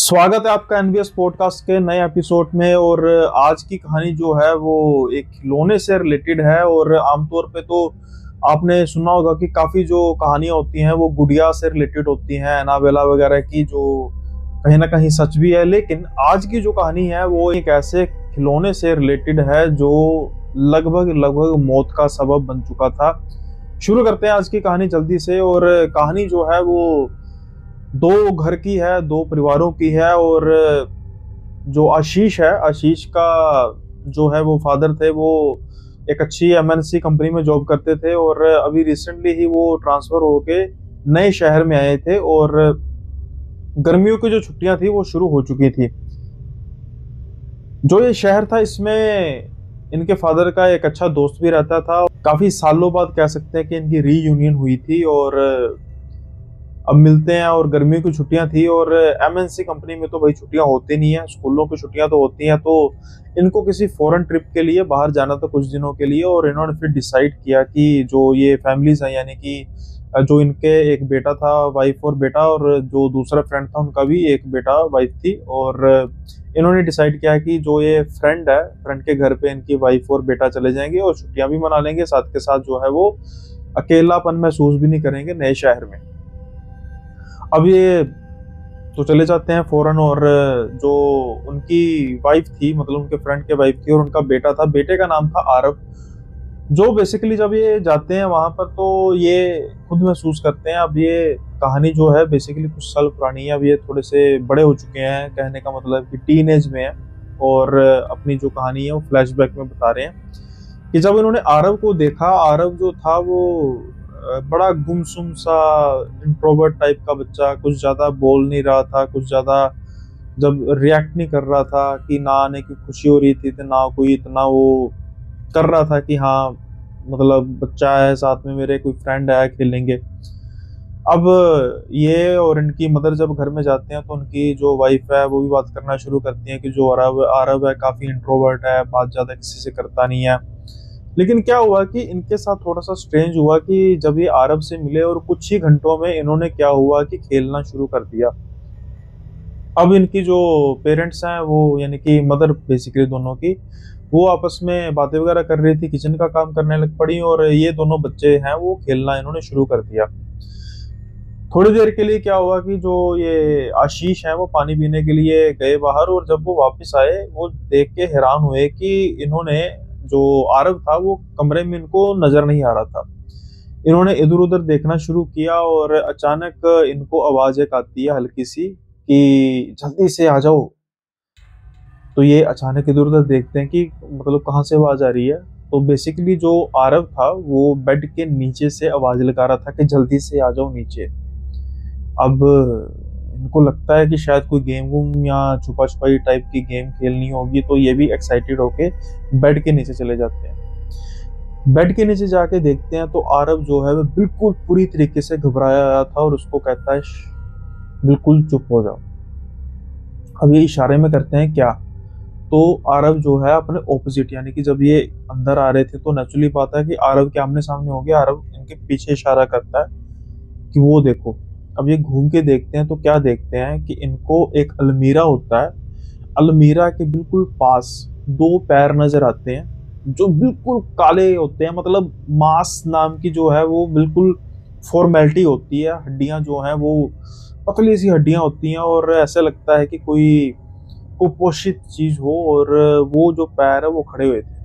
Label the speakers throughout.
Speaker 1: स्वागत है आपका एनबीएस पॉडकास्ट के नए एपिसोड में। और आज की कहानी जो है वो एक खिलौने से रिलेटेड है। और आमतौर पे तो आपने सुना होगा कि काफी जो कहानियां होती हैं वो गुड़िया से रिलेटेड होती हैं, एनाबेला वगैरह की, जो कहीं ना कहीं सच भी है। लेकिन आज की जो कहानी है वो एक ऐसे खिलौने से रिलेटेड है जो लगभग लगभग मौत का सबब बन चुका था। शुरू करते हैं आज की कहानी जल्दी से। और कहानी जो है वो दो घर की है, दो परिवारों की है। और जो आशीष है, आशीष का जो है वो फादर थे, वो एक अच्छी एमएनसी कंपनी में जॉब करते थे। और अभी रिसेंटली ही वो ट्रांसफर होके नए शहर में आए थे। और गर्मियों की जो छुट्टियां थी वो शुरू हो चुकी थी। जो ये शहर था इसमें इनके फादर का एक अच्छा दोस्त भी रहता था। काफी सालों बाद कह सकते हैं कि इनकी रीयूनियन हुई थी और अब मिलते हैं। और गर्मियों की छुट्टियां थी और एमएनसी कंपनी में तो भाई छुट्टियां होती नहीं है, स्कूलों की छुट्टियां तो होती हैं। तो इनको किसी फॉरेन ट्रिप के लिए बाहर जाना था कुछ दिनों के लिए। और इन्होंने फिर डिसाइड किया कि जो ये फैमिलीज हैं, यानी कि जो इनके एक बेटा था, वाइफ और बेटा, और जो दूसरा फ्रेंड था उनका भी एक बेटा वाइफ थी। और इन्होंने डिसाइड किया कि जो ये फ्रेंड है, फ्रेंड के घर पे इनकी वाइफ और बेटा चले जाएंगे और छुट्टियां भी मना लेंगे, साथ के साथ जो है वो अकेलापन महसूस भी नहीं करेंगे नए शहर में। अब ये तो चले जाते हैं फौरन। और जो उनकी वाइफ थी, मतलब उनके फ्रेंड के वाइफ थी, और उनका बेटा था, बेटे का नाम था आरव। जो बेसिकली जब ये जाते हैं वहां पर तो ये खुद महसूस करते हैं। अब ये कहानी जो है बेसिकली कुछ साल पुरानी है। अब ये थोड़े से बड़े हो चुके हैं, कहने का मतलब कि टीन एज में है। और अपनी जो कहानी है वो फ्लैशबैक में बता रहे हैं कि जब इन्होंने आरव को देखा, आरव जो था वो बड़ा गुमसुम सा इंट्रोवर्ट टाइप का बच्चा, कुछ ज्यादा बोल नहीं रहा था, कुछ ज्यादा जब रिएक्ट नहीं कर रहा था, कि ना आने की खुशी हो रही थी तो ना कोई इतना वो कर रहा था कि हाँ मतलब बच्चा है साथ में, मेरे कोई फ्रेंड है खेलेंगे। अब ये और इनकी मदर जब घर में जाते हैं तो उनकी जो वाइफ है वो भी बात करना शुरू करती है कि जो आरव आरव है काफी इंट्रोवर्ट है, बात ज्यादा किसी से करता नहीं है। लेकिन क्या हुआ कि इनके साथ थोड़ा सा स्ट्रेंज हुआ कि जब ये आरब से मिले और कुछ ही घंटों में इन्होंने क्या हुआ कि खेलना शुरू कर दिया। अब इनकी जो पेरेंट्स हैं वो, यानी कि मदर बेसिकली दोनों की, वो आपस में बातें वगैरह कर रही थी, किचन का काम करने लग पड़ी। और ये दोनों बच्चे हैं वो खेलना इन्होंने शुरू कर दिया। थोड़ी देर के लिए क्या हुआ कि जो ये आशीष है वो पानी पीने के लिए गए बाहर। और जब वो वापस आए वो देख के हैरान हुए कि इन्होंने, जो आरव था वो कमरे में इनको नजर नहीं आ रहा था। इन्होंने इधर उधर देखना शुरू किया और अचानक इनको आवाज एक आती है हल्की सी कि जल्दी से आ जाओ। तो ये अचानक इधर उधर देखते हैं कि मतलब कहाँ से आवाज आ रही है। तो बेसिकली जो आरव था वो बेड के नीचे से आवाज लगा रहा था कि जल्दी से आ जाओ नीचे। अब इनको लगता है कि शायद कोई गेम वूम या छुपा छुपाई टाइप की गेम खेलनी होगी। तो ये भी एक्साइटेड होके बेड के नीचे चले जाते हैं। बेड के नीचे जाके देखते हैं तो आरव जो है वो बिल्कुल पूरी तरीके से घबराया हुआ था और उसको कहता है बिल्कुल चुप हो जाओ। अब ये इशारे में करते हैं क्या, तो आरव जो है अपने ऑपोजिट, यानी कि जब ये अंदर आ रहे थे तो नेचुरली बात है कि आरव के आमने सामने हो गया। आरव इनके पीछे इशारा करता है कि वो देखो। अब ये घूम के देखते हैं तो क्या देखते हैं कि इनको एक अलमीरा होता है, अलमीरा के बिल्कुल पास दो पैर नजर आते हैं जो बिल्कुल काले होते हैं। मतलब मांस नाम की जो है वो बिल्कुल फॉर्मेलिटी होती है, हड्डियां जो हैं वो पतली सी हड्डियां होती हैं और ऐसा लगता है कि कोई कुपोषित चीज हो। और वो जो पैर है वो खड़े हुए थे।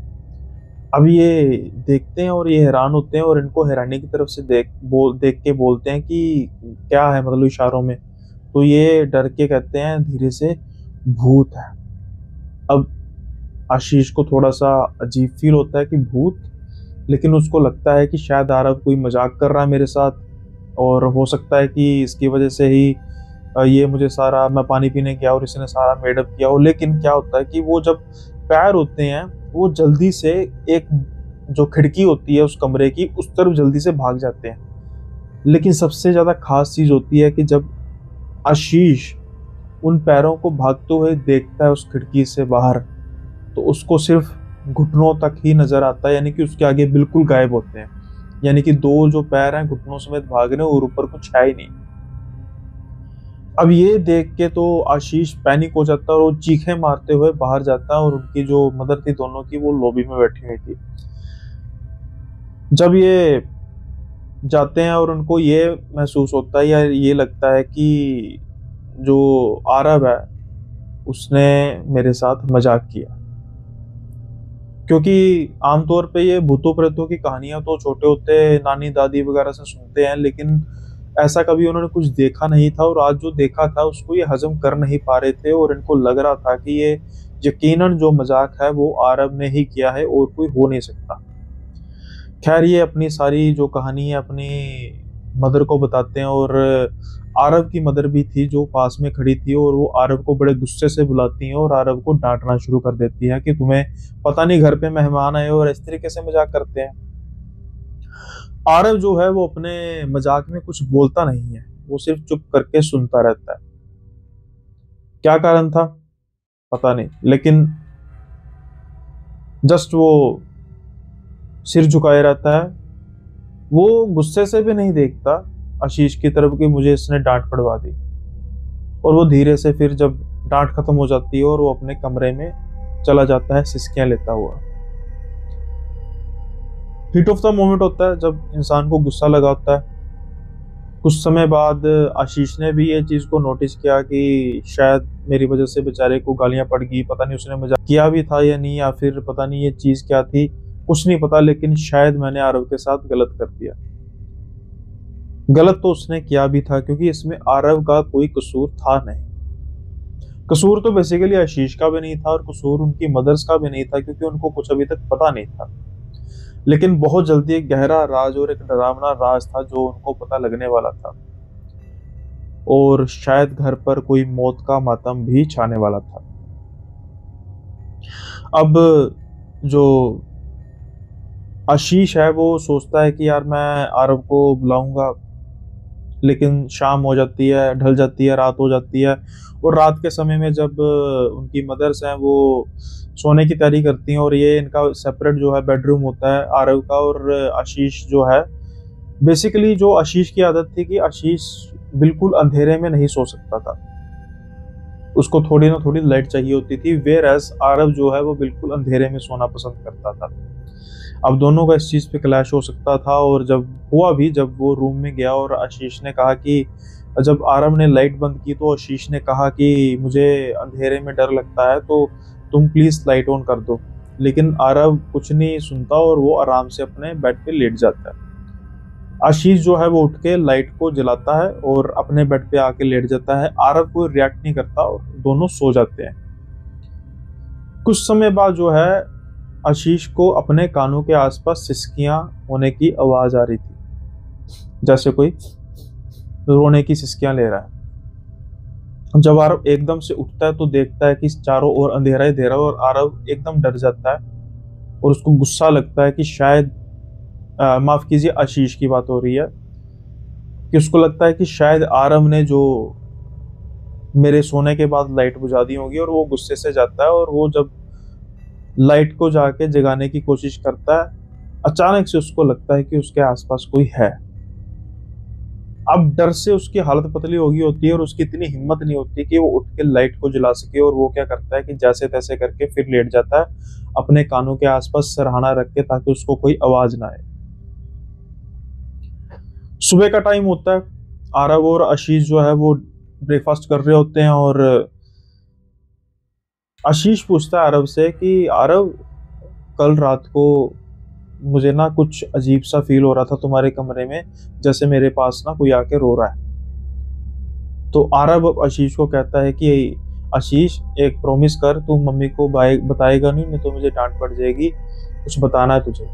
Speaker 1: अब ये देखते हैं और ये हैरान होते हैं और इनको हैरानी की तरफ से देख के बोलते हैं कि क्या है, मतलब इशारों में। तो ये डर के कहते हैं धीरे से, भूत है। अब आशीष को थोड़ा सा अजीब फील होता है कि भूत, लेकिन उसको लगता है कि शायद आरव कोई मजाक कर रहा है मेरे साथ और हो सकता है कि इसकी वजह से ही ये मुझे सारा, मैं पानी पीने गया और इसने सारा मेडअप किया हो। लेकिन क्या होता है कि वो जब पैर होते हैं वो जल्दी से एक जो खिड़की होती है उस कमरे की, उस तरफ जल्दी से भाग जाते हैं। लेकिन सबसे ज्यादा खास चीज होती है कि जब आशीष उन पैरों को भागते हुए देखता है उस खिड़की से बाहर, तो उसको सिर्फ घुटनों तक ही नजर आता है, यानी कि उसके आगे बिल्कुल गायब होते हैं। यानी कि दो जो पैर हैं घुटनों समेत भाग रहे हैं और ऊपर कुछ है ही नहीं। अब ये देख के तो आशीष पैनिक हो जाता है और वो चीखें मारते हुए बाहर जाता है और उनकी जो मदर थी दोनों की वो लॉबी में बैठी हुई थी। जब ये जाते हैं और उनको ये महसूस होता है या ये लगता है कि जो आरव है उसने मेरे साथ मजाक किया, क्योंकि आमतौर पे ये भूतों प्रेतों की कहानियां तो छोटे होते नानी दादी वगैरह से सुनते हैं, लेकिन ऐसा कभी उन्होंने कुछ देखा नहीं था और आज जो देखा था उसको ये हजम कर नहीं पा रहे थे और इनको लग रहा था कि ये यकीनन जो मजाक है वो आरव ने ही किया है और कोई हो नहीं सकता। खैर ये अपनी सारी जो कहानी है अपनी मदर को बताते हैं और आरव की मदर भी थी जो पास में खड़ी थी और वो आरव को बड़े गुस्से से बुलाती हैं और आरव को डांटना शुरू कर देती है कि तुम्हें पता नहीं घर पे मेहमान आए और इस तरीके से मजाक करते हैं। आरव जो है वो अपने मजाक में कुछ बोलता नहीं है, वो सिर्फ चुप करके सुनता रहता है। क्या कारण था पता नहीं, लेकिन जस्ट वो सिर झुकाए रहता है। वो गुस्से से भी नहीं देखता आशीष की तरफ कि मुझे इसने डांट पड़वा दी, और वो धीरे से फिर जब डांट खत्म हो जाती है और वो अपने कमरे में चला जाता है सिसकियां लेता हुआ। हिट ऑफ द मोमेंट होता है जब इंसान को गुस्सा लगा होता है। कुछ समय बाद आशीष ने भी ये चीज को नोटिस किया कि शायद मेरी वजह से बेचारे को गालियां पड़ गई, पता नहीं उसने मजाक किया भी था या नहीं, या फिर पता नहीं ये चीज क्या थी, कुछ नहीं पता, लेकिन शायद मैंने आरव के साथ गलत कर दिया। गलत तो उसने किया भी था क्योंकि इसमें आरव का कोई कसूर था नहीं। कसूर तो बेसिकली आशीष का भी नहीं था और कसूर उनकी मदर्स का भी नहीं था क्योंकि उनको कुछ अभी तक पता नहीं था। लेकिन बहुत जल्दी एक गहरा राज और एक डरावना राज था जो उनको पता लगने वाला था, और शायद घर पर कोई मौत का मातम भी छाने वाला था। अब जो आशीष है वो सोचता है कि यार मैं आरव को बुलाऊंगा, लेकिन शाम हो जाती है, ढल जाती है, रात हो जाती है, और रात के समय में जब उनकी मदर्स हैं वो सोने की तैयारी करती हैं और ये इनका सेपरेट जो है बेडरूम होता है आरव का और आशीष जो है, बेसिकली जो आशीष की आदत थी कि आशीष बिल्कुल अंधेरे में नहीं सो सकता था, उसको थोड़ी ना थोड़ी लाइट चाहिए होती थी, वेयर एज आरव जो है वो बिल्कुल अंधेरे में सोना पसंद करता था। अब दोनों का इस चीज पे क्लैश हो सकता था, और जब हुआ भी, जब वो रूम में गया और आशीष ने कहा कि जब आरव ने लाइट बंद की तो आशीष ने कहा कि मुझे अंधेरे में डर लगता है तो तुम प्लीज लाइट ऑन कर दो, लेकिन आरव कुछ नहीं सुनता और वो आराम से अपने बेड पे लेट जाता है। आशीष जो है वो उठ के लाइट को जलाता है और अपने बेड पे आके लेट जाता है। आरव कोई रिएक्ट नहीं करता और दोनों सो जाते हैं। कुछ समय बाद जो है आशीष को अपने कानों के आसपास सिसकियां होने की आवाज आ रही थी, जैसे कोई रोने की सिसकियां ले रहा है। जब आरव एकदम से उठता है तो देखता है कि चारों ओर अंधेरा ही अंधेरा, और आरव एकदम डर जाता है और उसको गुस्सा लगता है कि शायद माफ कीजिए आशीष की बात हो रही है, कि उसको लगता है कि शायद आरव ने जो मेरे सोने के बाद लाइट बुझा दी होगी, और वो गुस्से से जाता है और वो जब लाइट को जाके जगाने की कोशिश करता है, अचानक से उसको लगता है कि उसके आसपास कोई है। अब डर से उसकी हालत पतली हो गई होती है और उसकी इतनी हिम्मत नहीं होती कि वो उठ के लाइट को जला सके, और वो क्या करता है कि जैसे तैसे करके फिर लेट जाता है अपने कानों के आसपास सरहाना रख के, ताकि उसको कोई आवाज ना आए। सुबह का टाइम होता है, आरव और आशीष जो है वो ब्रेकफास्ट कर रहे होते हैं, और आशीष पूछता है आरव से कि आरव, कल रात को मुझे ना कुछ अजीब सा फील हो रहा था तुम्हारे कमरे में, जैसे मेरे पास ना कोई आके रो रहा है। तो आरव आशीष को कहता है कि आशीष एक प्रॉमिस कर, तू मम्मी को बताएगा नहीं तो मुझे डांट पड़ जाएगी, कुछ बताना है तुझे।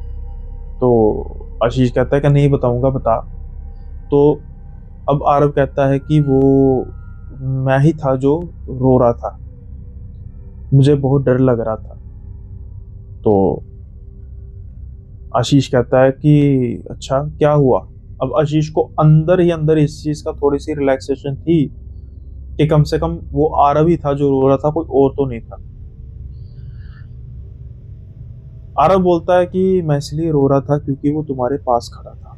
Speaker 1: तो आशीष कहता है कि नहीं बताऊंगा, बता। तो अब आरव कहता है कि वो मैं ही था जो रो रहा था, मुझे बहुत डर लग रहा था। तो आशीष कहता है कि अच्छा क्या हुआ। अब आशीष को अंदर ही अंदर इस चीज का थोड़ी सी रिलैक्सेशन थी कि कम से कम वो आरव ही था जो रो रहा था, कोई और तो नहीं था। आरव बोलता है कि मैं इसलिए रो रहा था क्योंकि वो तुम्हारे पास खड़ा था,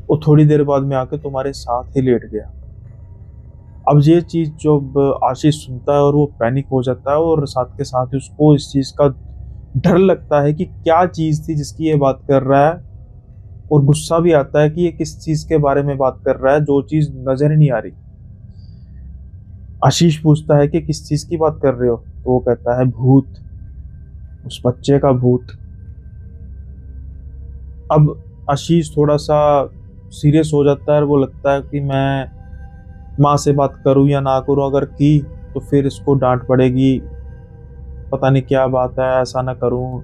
Speaker 1: वो थोड़ी देर बाद में आके तुम्हारे साथ ही लेट गया, अब ये चीज जब आशीष सुनता है और वो पैनिक हो जाता है और साथ के साथ उसको इस चीज का डर लगता है कि क्या चीज थी जिसकी ये बात कर रहा है, और गुस्सा भी आता है कि ये किस चीज के बारे में बात कर रहा है जो चीज नजर ही नहीं आ रही। आशीष पूछता है कि किस चीज की बात कर रहे हो, तो वो कहता है भूत, उस बच्चे का भूत। अब आशीष थोड़ा सा सीरियस हो जाता है और वो लगता है कि मैं माँ से बात करूं या ना करूं, अगर की तो फिर इसको डांट पड़ेगी, पता नहीं क्या बात है, ऐसा ना करूं।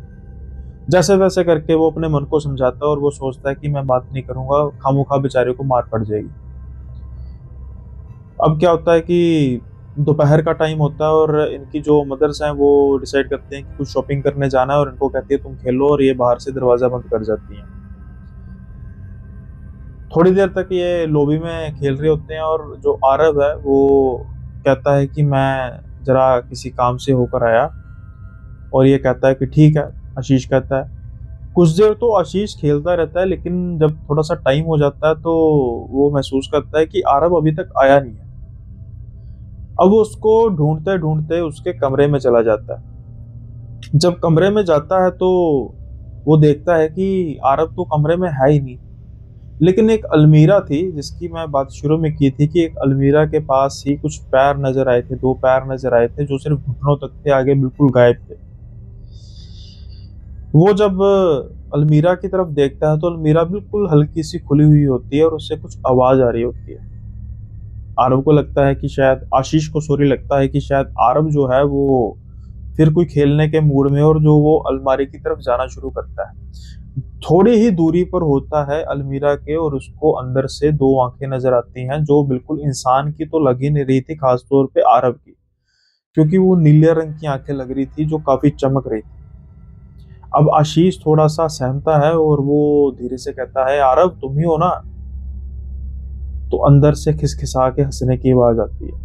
Speaker 1: जैसे वैसे करके वो अपने मन को समझाता है और वो सोचता है कि मैं बात नहीं करूंगा, खामोखा बेचारे को मार पड़ जाएगी। अब क्या होता है कि दोपहर का टाइम होता है और इनकी जो मदर्स हैं वो डिसाइड करते हैं कि कुछ शॉपिंग करने जाना है, और इनको कहती है तुम खेलो, और ये बाहर से दरवाजा बंद कर जाती हैं। थोड़ी देर तक ये लॉबी में खेल रहे होते हैं और जो आरव है वो कहता है कि मैं जरा किसी काम से होकर आया, और ये कहता है कि ठीक है। आशीष कहता है, कुछ देर तो आशीष खेलता रहता है, लेकिन जब थोड़ा सा टाइम हो जाता है तो वो महसूस करता है कि आरव अभी तक आया नहीं है। अब वो उसको ढूंढते ढूंढते उसके कमरे में चला जाता है। जब कमरे में जाता है तो वो देखता है कि आरव तो कमरे में है ही नहीं, लेकिन एक अलमीरा थी जिसकी मैं बात शुरू में की थी कि एक अलमीरा के पास ही कुछ पैर नजर आए थे, 2 पैर नजर आए थे जो सिर्फ घुटनों तक थे, आगे बिल्कुल गायब थे। वो जब अलमीरा की तरफ देखता है तो अलमीरा बिल्कुल हल्की सी खुली हुई होती है और उससे कुछ आवाज आ रही होती है। आरव को लगता है कि शायद आशीष को सॉरी लगता है कि शायद आरव जो है वो फिर कोई खेलने के मूड में, और जो वो अलमारी की तरफ जाना शुरू करता है। थोड़ी ही दूरी पर होता है अलमीरा के, और उसको अंदर से 2 आंखें नजर आती हैं जो बिल्कुल इंसान की तो लग ही नहीं रही थी, खासतौर पे आरव की, क्योंकि वो नीले रंग की आंखें लग रही थी जो काफी चमक रही थी। अब आशीष थोड़ा सा सहमता है और वो धीरे से कहता है, आरव तुम ही हो ना? तो अंदर से खिसखिसा के हंसने की आवाज आती है।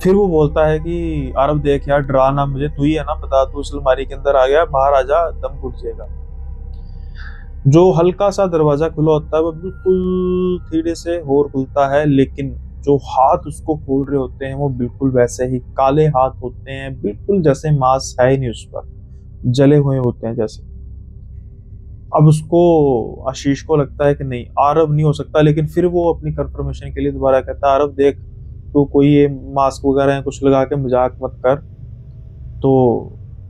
Speaker 1: फिर वो बोलता है कि आरव देख यार, डरा ना मुझे, तू ही है ना, बता, तू इस अलमारी के अंदर आ गया, बाहर आ जा, दम घुट जाएगा। जो हल्का सा दरवाजा खुला होता है वो बिल्कुल धीरे से और खुलता है, लेकिन जो हाथ उसको खोल रहे होते हैं वो बिल्कुल वैसे ही काले हाथ होते हैं, बिल्कुल जैसे मांस है ही नहीं उस पर, जले हुए होते हैं जैसे। अब उसको आशीष को लगता है कि नहीं, आरव नहीं हो सकता, लेकिन फिर वो अपनी कंफर्मेशन के लिए दोबारा कहता है, आरव देख, तो कोई ये मास्क वगैरह कुछ लगा के मजाक मत कर। तो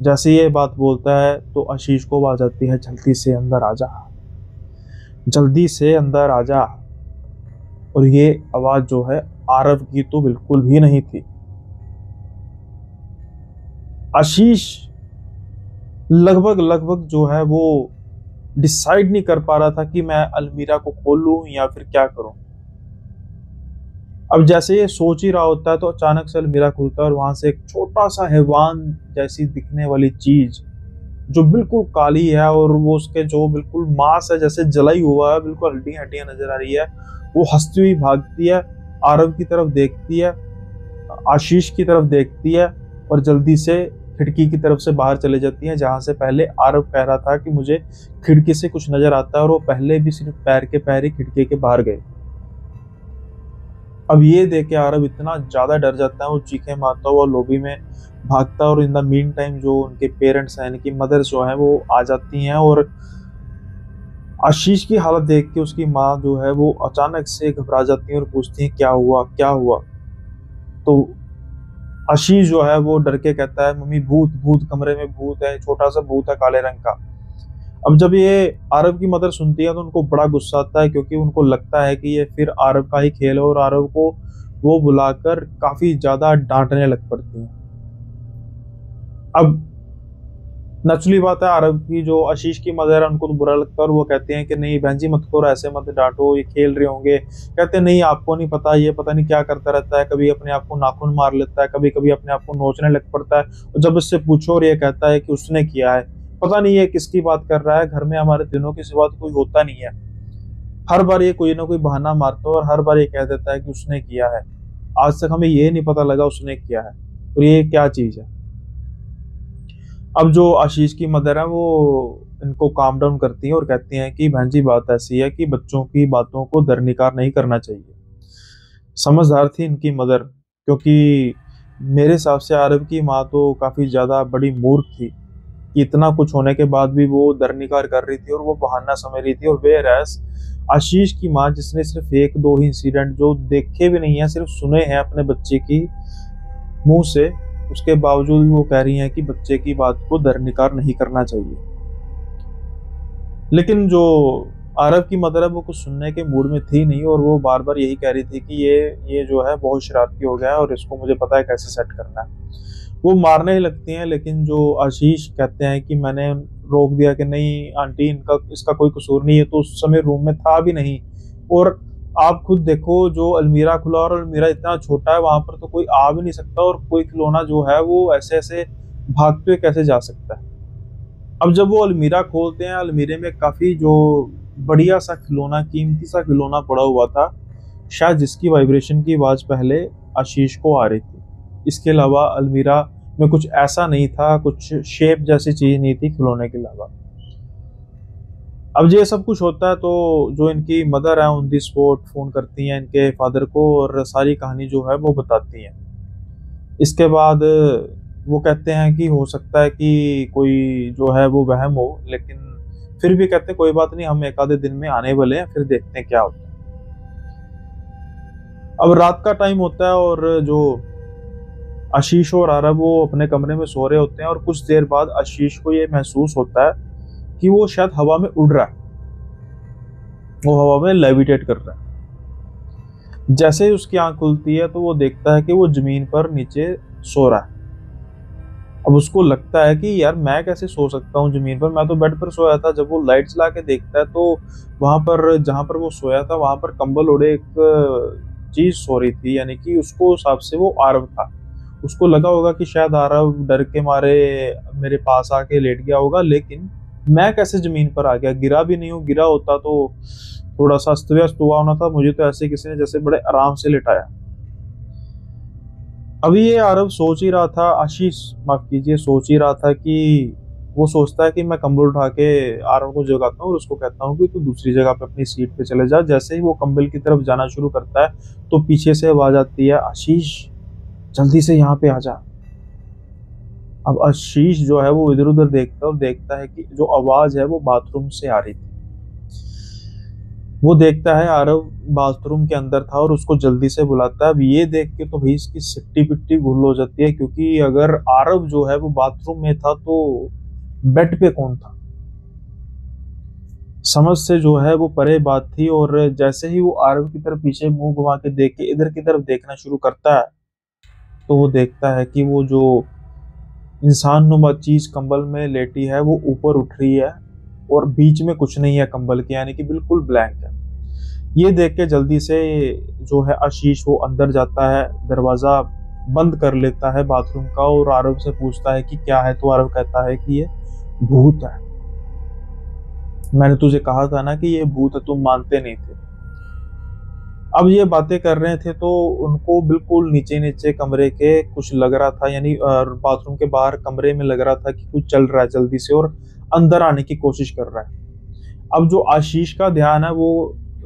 Speaker 1: जैसे ये बात बोलता है तो आशीष को आवाज आती है, जल्दी से अंदर आ जा, जल्दी से अंदर आ जा। और ये आवाज जो है आरव की तो बिल्कुल भी नहीं थी। आशीष लगभग लगभग जो है वो डिसाइड नहीं कर पा रहा था कि मैं अलमीरा को खोलूं या फिर क्या करूं। अब जैसे ये सोच ही रहा होता है तो अचानक से अलमीरा खुलता है और वहां से एक छोटा सा हैवान जैसी दिखने वाली चीज जो बिल्कुल काली है, और वो उसके जो बिल्कुल मांस है जैसे जला ही हुआ है, बिल्कुल हड्डियां हड्डियां नजर आ रही है, वो हंसती हुई भागती है, आरव की तरफ देखती है, आशीष की तरफ देखती है, और जल्दी से खिड़की की तरफ से बाहर चले जाती है, जहां से पहले आरव कह रहा था कि मुझे खिड़की से कुछ नजर आता है, और वो पहले भी सिर्फ पैर के पैर ही खिड़की के बाहर गए। अब ये देख के आरव इतना ज्यादा डर जाता है, वो चीखें मारता हुआ लॉबी में भागता है, और इन द मीन टाइम जो उनके पेरेंट्स हैं, यानी कि मदर्स जो है वो आ जाती हैं, और आशीष की हालत देख के उसकी माँ जो है वो अचानक से घबरा जाती है और पूछती है क्या हुआ क्या हुआ। तो आशीष जो है वो डर के कहता है, मम्मी भूत भूत, कमरे में भूत है, छोटा सा भूत है काले रंग का। अब जब ये आरव की मदर सुनती है तो उनको बड़ा गुस्सा आता है, क्योंकि उनको लगता है कि ये फिर आरव का ही खेल है, और आरव को वो बुलाकर काफी ज्यादा डांटने लग पड़ती हैं। अब नेचुरली बात है, आरव की जो आशीष की मदर है उनको तो बुरा लगता है, और वो कहते हैं कि नहीं बहन जी मत करो, ऐसे मत डांटो, ये खेल रहे होंगे। कहते हैं नहीं, आपको नहीं पता, ये पता नहीं क्या करता रहता है, कभी अपने आप को नाखून मार लेता है, कभी कभी अपने आप को नोचने लग पड़ता है, और जब इससे पूछो और ये कहता है कि उसने किया है, पता नहीं ये किसकी बात कर रहा है, घर में हमारे दिनों की सिवा तो कोई होता नहीं है। हर बार ये कोई ना कोई बहाना मारता है और हर बार ये कह देता है कि उसने किया है। आज तक हमें ये नहीं पता लगा उसने किया है, और ये क्या चीज है। अब जो आशीष की मदर है वो इनको काम डाउन करती है और कहती हैं कि बहन जी बात ऐसी है कि बच्चों की बातों को दरनिकार नहीं करना चाहिए। समझदार थी इनकी मदर, क्योंकि मेरे हिसाब से आरव की माँ तो काफी ज्यादा बड़ी मूर्ख थी कि इतना कुछ होने के बाद भी वो दरनिकार कर रही थी और वो बहाना समझ रही थी। और वेयरएस आशीष की माँ, जिसने सिर्फ एक दो ही इंसिडेंट जो देखे भी नहीं है, सिर्फ सुने हैं अपने बच्चे की मुंह से, उसके बावजूद भी वो कह रही हैं कि बच्चे की बात को दरनिकार नहीं करना चाहिए। लेकिन जो आरव की मदर है वो कुछ सुनने के मूड में थी नहीं, और वो बार बार यही कह रही थी कि ये जो है बहुत शरारती हो गया है और इसको मुझे पता है कैसे सेट करना है। वो मारने ही लगती हैं, लेकिन जो आशीष कहते हैं कि मैंने रोक दिया कि नहीं आंटी, इनका इसका कोई कसूर नहीं है, तो उस समय रूम में था भी नहीं। और आप खुद देखो, जो अलमीरा खुला और अलमीरा इतना छोटा है, वहां पर तो कोई आ भी नहीं सकता, और कोई खिलौना जो है वो ऐसे ऐसे भागते हुए कैसे जा सकता है। अब जब वो अलमीरा खोलते हैं, अलमीरे में काफी जो बढ़िया सा खिलौना, कीमती सा खिलौना पड़ा हुआ था, शायद जिसकी वाइब्रेशन की आवाज पहले आशीष को आ रही थी। इसके अलावा अलमीरा में कुछ ऐसा नहीं था, कुछ शेप जैसी चीज नहीं थी खिलौने के अलावा। अब ये सब कुछ होता है तो जो इनकी मदर है ऑन दी स्पॉट फोन करती हैं इनके फादर को और सारी कहानी जो है वो बताती हैं। इसके बाद वो कहते हैं कि हो सकता है कि कोई जो है वो वहम हो, लेकिन फिर भी कहते हैं कोई बात नहीं, हम एक आधे दिन में आने वाले हैं, फिर देखते हैं क्या होता है। अब रात का टाइम होता है और जो आशीष और आरव वो अपने कमरे में सो रहे होते हैं, और कुछ देर बाद आशीष को ये महसूस होता है कि वो शायद हवा में उड़ रहा है, वो हवा में लेविटेट कर रहा है। जैसे ही उसकी आंख खुलती है तो वो देखता है कि वो जमीन पर नीचे सो रहा है। अब उसको लगता है कि यार मैं कैसे सो सकता हूँ जमीन पर, मैं तो बेड पर सोया था। जब वो लाइट जला के देखता है तो वहां पर जहां पर वो सोया था वहां पर कंबल ओढ़े एक चीज सो रही थी, यानी कि उसको हिसाब से वो आरव था। उसको लगा होगा कि शायद आरव डर के मारे मेरे पास आके लेट गया होगा, लेकिन मैं कैसे जमीन पर आ गया, गिरा भी नहीं हूँ। गिरा होता तो थोड़ा सा अस्त व्यस्त हुआ होना था, मुझे तो ऐसे किसी ने जैसे बड़े आराम से लिटाया। अभी ये आरव सोच ही रहा था, आशीष माफ कीजिए, सोच ही रहा था कि वो सोचता है कि मैं कंबल उठा के आरव को जगाता हूँ और उसको कहता हूँ कि तू दूसरी जगह पे अपनी सीट पे चले जा। जैसे ही वो कंबल की तरफ जाना शुरू करता है तो पीछे से आवाज आती है, आशीष जल्दी से यहाँ पे आ जा। अब आशीष जो है वो इधर उधर देखता है और देखता है कि जो आवाज है वो बाथरूम से आ रही थी। वो देखता है आरव बाथरूम के अंदर था और उसको जल्दी से बुलाता है। अब ये देख के तो भाई इसकी सिट्टी पिट्टी गुल हो जाती है, क्योंकि अगर आरव जो है वो बाथरूम में था तो बेड पे कौन था, समझ से जो है वो परे बात थी। और जैसे ही वो आरव की तरफ पीछे मुंह घुमा के देख के इधर की तरफ देखना शुरू करता है तो वो देखता है कि वो जो इंसान नुमा चीज कंबल में लेटी है वो ऊपर उठ रही है और बीच में कुछ नहीं है कंबल के, यानी कि बिल्कुल ब्लैंक है। ये देख के जल्दी से जो है आशीष वो अंदर जाता है, दरवाजा बंद कर लेता है बाथरूम का और आरव से पूछता है कि क्या है, तो आरव कहता है कि ये भूत है। मैंने तुझे कहा था ना कि ये भूत है, तुम मानते नहीं थे। अब ये बातें कर रहे थे तो उनको बिल्कुल नीचे नीचे कमरे के कुछ लग रहा था, यानी बाथरूम के बाहर कमरे में लग रहा था कि कुछ चल रहा है जल्दी से और अंदर आने की कोशिश कर रहा है। अब जो आशीष का ध्यान है वो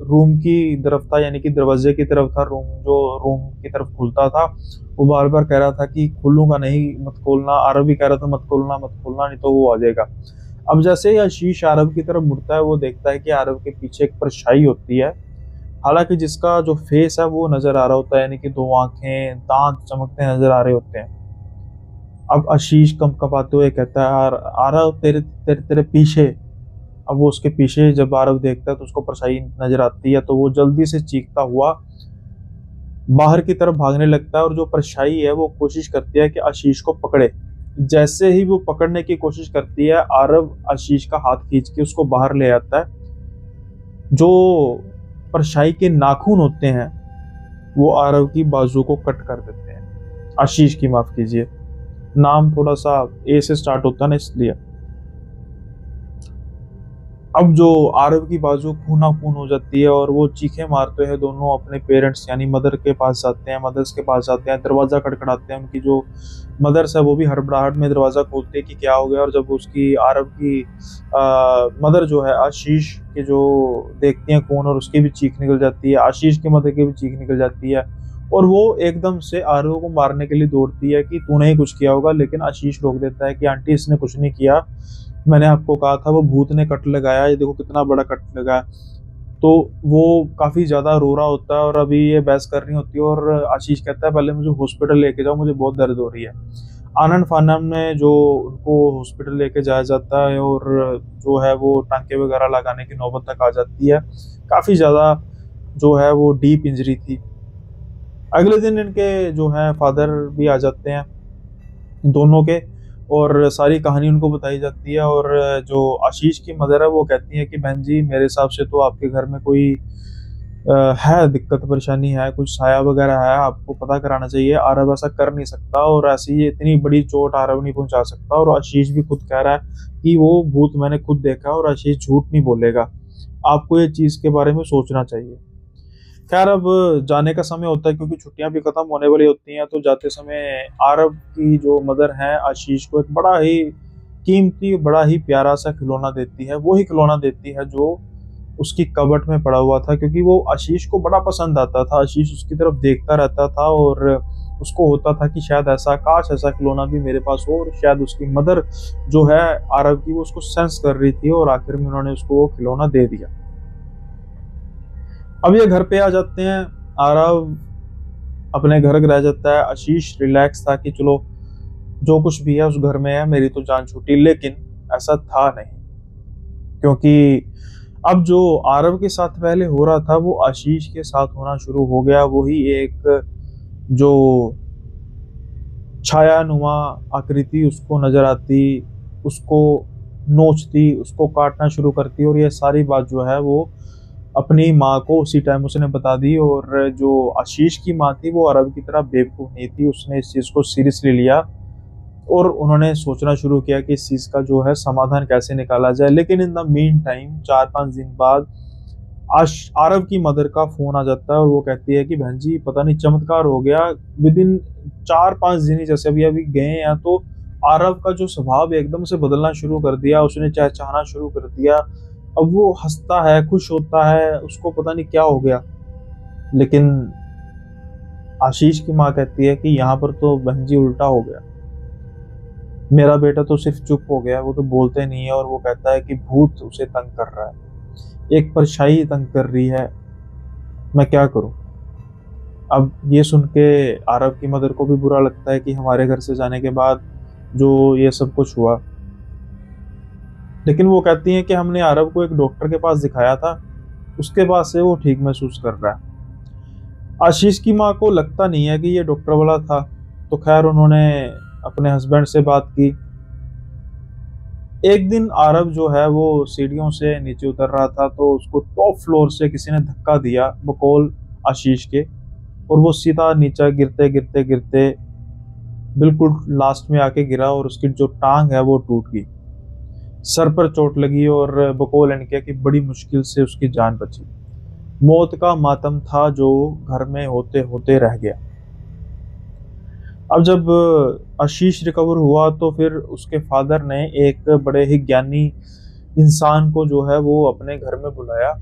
Speaker 1: रूम की तरफ था, यानी कि दरवाजे की तरफ था। रूम की तरफ खुलता था, वो बार बार कह रहा था कि खुलूंगा नहीं, मत खोलना। आरव भी कह रहा था मत खोलना मत खोलना, नहीं तो वो आ जाएगा। अब जैसे ही आशीष आरव की तरफ मुड़ता है वो देखता है कि आरव के पीछे एक परछाई होती है, हालांकि जिसका जो फेस है वो नजर आ रहा होता है, यानी कि दो आंखें, दांत चमकते नजर आ रहे होते हैं। अब आशीष कंपकपाते हुए कहता है, आरव तेरे तेरे तेरे पीछे। अब वो उसके पीछे जब आरव देखता है तो उसको परछाई नजर आती है, तो वो जल्दी से चीखता हुआ बाहर की तरफ भागने लगता है और जो परछाई है वो कोशिश करती है कि आशीष को पकड़े। जैसे ही वो पकड़ने की कोशिश करती है, आरव आशीष का हाथ खींच के उसको बाहर ले आता है। जो परछाई के नाखून होते हैं वो आरव की बाजू को कट कर देते हैं। आशीष की, माफ कीजिए, नाम थोड़ा सा ए से स्टार्ट होता है ना, इसलिए। अब जो आरव की बाजू खूना खून हो जाती है और वो चीखें मारते हैं दोनों अपने पेरेंट्स यानी मदर के पास जाते हैं, मदर्स के पास जाते हैं, दरवाजा खटखटाते हैं। उनकी जो मदर्स है वो भी हड़बड़ाहट में दरवाजा खोलते हैं कि क्या हो गया। और जब उसकी आरव की मदर जो है आशीष के जो देखती है खून और उसकी भी चीख निकल जाती है, आशीष की मदर की भी चीख निकल जाती है और वो एकदम से आरव को मारने के लिए दौड़ती है कि तूने ही कुछ किया होगा। लेकिन आशीष रोक देता है कि आंटी इसने कुछ नहीं किया, मैंने आपको कहा था वो भूत ने कट लगाया, ये देखो कितना बड़ा कट लगा है। तो वो काफी ज्यादा रो रहा होता है और अभी ये बहस करनी होती है और आशीष कहता है पहले मुझे हॉस्पिटल लेके जाओ, मुझे बहुत दर्द हो रही है। आनंद फानन में जो उनको हॉस्पिटल लेके जाया जाता है और जो है वो टांके वगैरह लगाने की नौबत तक आ जाती है। काफी ज्यादा जो है वो डीप इंजरी थी। अगले दिन इनके जो है फादर भी आ जाते हैं दोनों के और सारी कहानी उनको बताई जाती है। और जो आशीष की मदर है वो कहती है कि बहन जी मेरे हिसाब से तो आपके घर में कोई है दिक्कत परेशानी है, कुछ साया वगैरह है, आपको पता कराना चाहिए। आरव ऐसा कर नहीं सकता और ऐसी ये इतनी बड़ी चोट आरव नहीं पहुंचा सकता। और आशीष भी खुद कह रहा है कि वो भूत मैंने खुद देखा और आशीष झूठ नहीं बोलेगा, आपको ये चीज के बारे में सोचना चाहिए। खैर अब जाने का समय होता है क्योंकि छुट्टियां भी खत्म होने वाली होती हैं। तो जाते समय आरव की जो मदर है आशीष को एक बड़ा ही कीमती, बड़ा ही प्यारा सा खिलौना देती है। वो ही खिलौना देती है जो उसकी कबट में पड़ा हुआ था, क्योंकि वो आशीष को बड़ा पसंद आता था। आशीष उसकी तरफ देखता रहता था और उसको होता था कि शायद ऐसा, काश ऐसा खिलौना भी मेरे पास हो। और शायद उसकी मदर जो है आरव की, वो उसको सेंस कर रही थी और आखिर में उन्होंने उसको वो खिलौना दे दिया। अब ये घर पे आ जाते हैं, आरव अपने घर रह जाता है। आशीष रिलैक्स था कि चलो जो कुछ भी है उस घर में है, मेरी तो जान छूटी। लेकिन ऐसा था नहीं, क्योंकि अब जो आरव के साथ पहले हो रहा था वो आशीष के साथ होना शुरू हो गया। वही एक जो छायानुमा आकृति उसको नजर आती, उसको नोचती, उसको काटना शुरू करती। और ये सारी बात जो है वो अपनी माँ को उसी टाइम उसने बता दी। और जो आशीष की माँ थी वो अरब की तरह बेवकूफ नहीं थी, उसने इस चीज को सीरियसली लिया और उन्होंने सोचना शुरू किया कि इस चीज का जो है समाधान कैसे निकाला जाए। लेकिन इन द मीन टाइम 4-5 दिन बाद आरव की मदर का फोन आ जाता है और वो कहती है कि बहन जी पता नहीं चमत्कार हो गया, विद इन 4-5 दिन ही जैसे अभी अभी गए हैं तो आरव का जो स्वभाव एकदम से बदलना शुरू कर दिया, उसने चहचहाना शुरू कर दिया। अब वो हंसता है, खुश होता है, उसको पता नहीं क्या हो गया। लेकिन आशीष की माँ कहती है कि यहाँ पर तो बहन जी उल्टा हो गया, मेरा बेटा तो सिर्फ चुप हो गया, वो तो बोलते नहीं है। और वो कहता है कि भूत उसे तंग कर रहा है, एक परछाई तंग कर रही है, मैं क्या करूं। अब ये सुन के आरव की मदर को भी बुरा लगता है कि हमारे घर से जाने के बाद जो ये सब कुछ हुआ। लेकिन वो कहती हैं कि हमने आरव को एक डॉक्टर के पास दिखाया था, उसके बाद से वो ठीक महसूस कर रहा है। आशीष की माँ को लगता नहीं है कि ये डॉक्टर वाला था। तो खैर उन्होंने अपने हस्बैंड से बात की। एक दिन आरव जो है वो सीढ़ियों से नीचे उतर रहा था तो उसको टॉप फ्लोर से किसी ने धक्का दिया बकौल आशीष के, और वो सीधा नीचे गिरते गिरते गिरते बिल्कुल लास्ट में आके गिरा और उसकी जो टांग है वो टूट गई, सर पर चोट लगी और बकौल इनके की बड़ी मुश्किल से उसकी जान बची। मौत का मातम था जो घर में होते होते रह गया। अब जब आशीष रिकवर हुआ तो फिर उसके फादर ने एक बड़े ही ज्ञानी इंसान को जो है वो अपने घर में बुलाया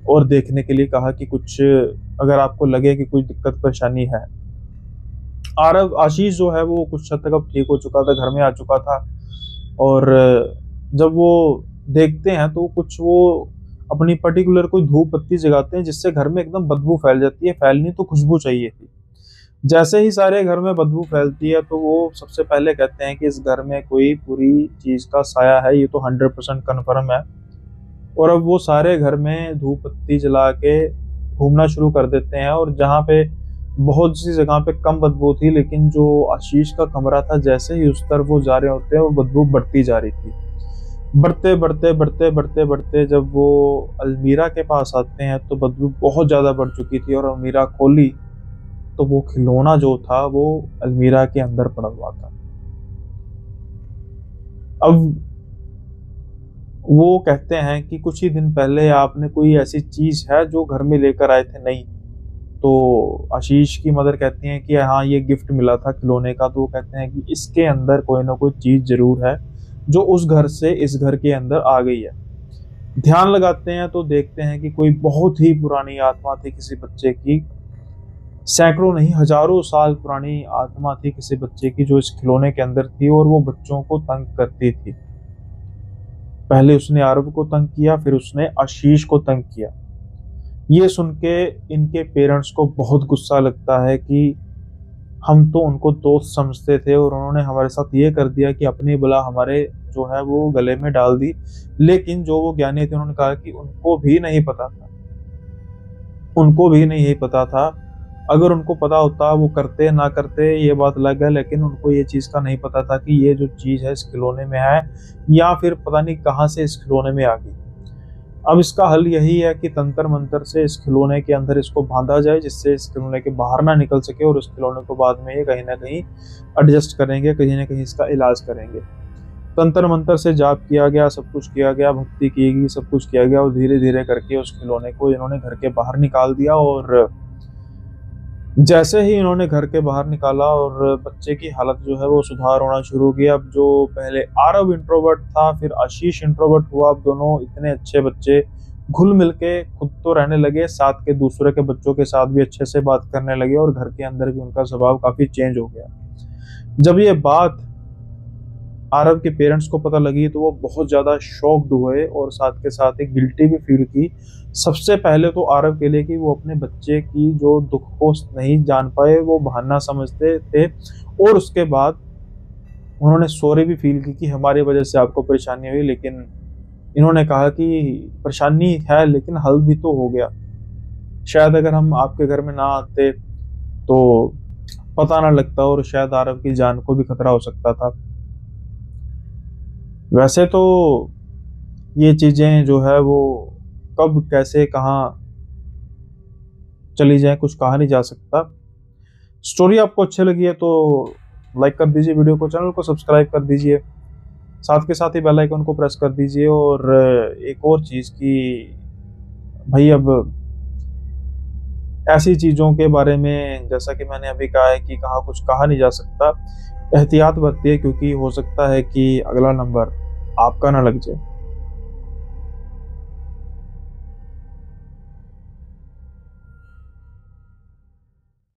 Speaker 1: और देखने के लिए कहा कि कुछ अगर आपको लगे कि कोई दिक्कत परेशानी है। आरव आशीष जो है वो कुछ हद तक अब ठीक हो चुका था, घर में आ चुका था। और जब वो देखते हैं तो कुछ वो अपनी पर्टिकुलर कोई धूप बत्ती जगाते हैं जिससे घर में एकदम बदबू फैल जाती है। फैलनी तो खुशबू चाहिए थी। जैसे ही सारे घर में बदबू फैलती है तो वो सबसे पहले कहते हैं कि इस घर में कोई पूरी चीज का साया है, ये तो 100% कन्फर्म है। और अब वो सारे घर में धूप बत्ती जला के घूमना शुरू कर देते हैं। और जहाँ पे बहुत सी जगह पे कम बदबू थी, लेकिन जो आशीष का कमरा था जैसे ही उस तरफ वो जा रहे होते हैं वो बदबू बढ़ती जा रही थी। बढ़ते बढ़ते बढ़ते बढ़ते बढ़ते जब वो अलमीरा के पास आते हैं तो बदबू बहुत ज्यादा बढ़ चुकी थी। और अलमीरा खोली तो वो खिलौना जो था वो अलमीरा के अंदर पड़ा हुआ था। अब वो कहते हैं कि कुछ ही दिन पहले आपने कोई ऐसी चीज है जो घर में लेकर आए थे नहीं। तो आशीष की मदर कहती हैं कि हाँ ये गिफ्ट मिला था खिलौने का। तो वो कहते हैं कि इसके अंदर कोई ना कोई चीज जरूर है जो उस घर से इस घर के अंदर आ गई है। ध्यान लगाते हैं तो देखते हैं कि कोई बहुत ही पुरानी आत्मा थी किसी बच्चे की, सैकड़ों नहीं हजारों साल पुरानी आत्मा थी किसी बच्चे की जो इस खिलौने के अंदर थी और वो बच्चों को तंग करती थी। पहले उसने आरव को तंग किया, फिर उसने आशीष को तंग किया। ये सुन के इनके पेरेंट्स को बहुत गुस्सा लगता है कि हम तो उनको दोस्त समझते थे और उन्होंने हमारे साथ ये कर दिया कि अपनी बला हमारे जो है वो गले में डाल दी। लेकिन जो वो ज्ञानी थे उन्होंने कहा कि उनको भी नहीं पता था, उनको भी नहीं पता था। अगर उनको पता होता वो करते ना करते ये बात अलग है, लेकिन उनको ये चीज का नहीं पता था कि ये जो चीज है इस खिलौने में है या फिर पता नहीं कहाँ से इस खिलौने में आ गई। अब इसका हल यही है कि तंत्र मंत्र से इस खिलौने के अंदर इसको बांधा जाए जिससे इस खिलौने के बाहर ना निकल सके, और उस खिलौने को बाद में ये कहीं ना कहीं एडजस्ट करेंगे, कहीं ना कहीं इसका इलाज करेंगे। तंत्र मंत्र से जाप किया गया, सब कुछ किया गया, भक्ति की गई, सब कुछ किया गया और धीरे धीरे करके उस खिलौने को इन्होंने घर के बाहर निकाल दिया। और जैसे ही इन्होंने घर के बाहर निकाला और बच्चे की हालत जो है वो सुधार होना शुरू हो गया। अब जो पहले आरव इंट्रोवर्ट था फिर आशीष इंट्रोवर्ट हुआ, अब दोनों इतने अच्छे बच्चे घुल मिल के खुद तो रहने लगे, साथ के दूसरे के बच्चों के साथ भी अच्छे से बात करने लगे और घर के अंदर भी उनका स्वभाव काफी चेंज हो गया। जब ये बात आरव के पेरेंट्स को पता लगी तो वो बहुत ज्यादा शॉक्ड हुए और साथ के साथ एक गिल्टी भी फील की। सबसे पहले तो आरव के लिए कि वो अपने बच्चे की जो दुख को नहीं जान पाए वो बहाना समझते थे, और उसके बाद उन्होंने सॉरी भी फील की कि हमारी वजह से आपको परेशानी हुई। लेकिन इन्होंने कहा कि परेशानी है लेकिन हल भी तो हो गया, शायद अगर हम आपके घर में ना आते तो पता ना लगता और शायद आरव की जान को भी खतरा हो सकता था। वैसे तो ये चीजें जो है वो कब कैसे कहाँ चली जाए कुछ कहा नहीं जा सकता। स्टोरी आपको अच्छी लगी है तो लाइक कर दीजिए वीडियो को, चैनल को सब्सक्राइब कर दीजिए, साथ के साथ ही बेल आइकन को प्रेस कर दीजिए। और एक और चीज की भाई, अब ऐसी चीजों के बारे में जैसा कि मैंने अभी कहा है कि कहाँ कुछ कहा नहीं जा सकता, एहतियात बरतिए क्योंकि हो सकता है कि अगला नंबर आपका ना लग जाए।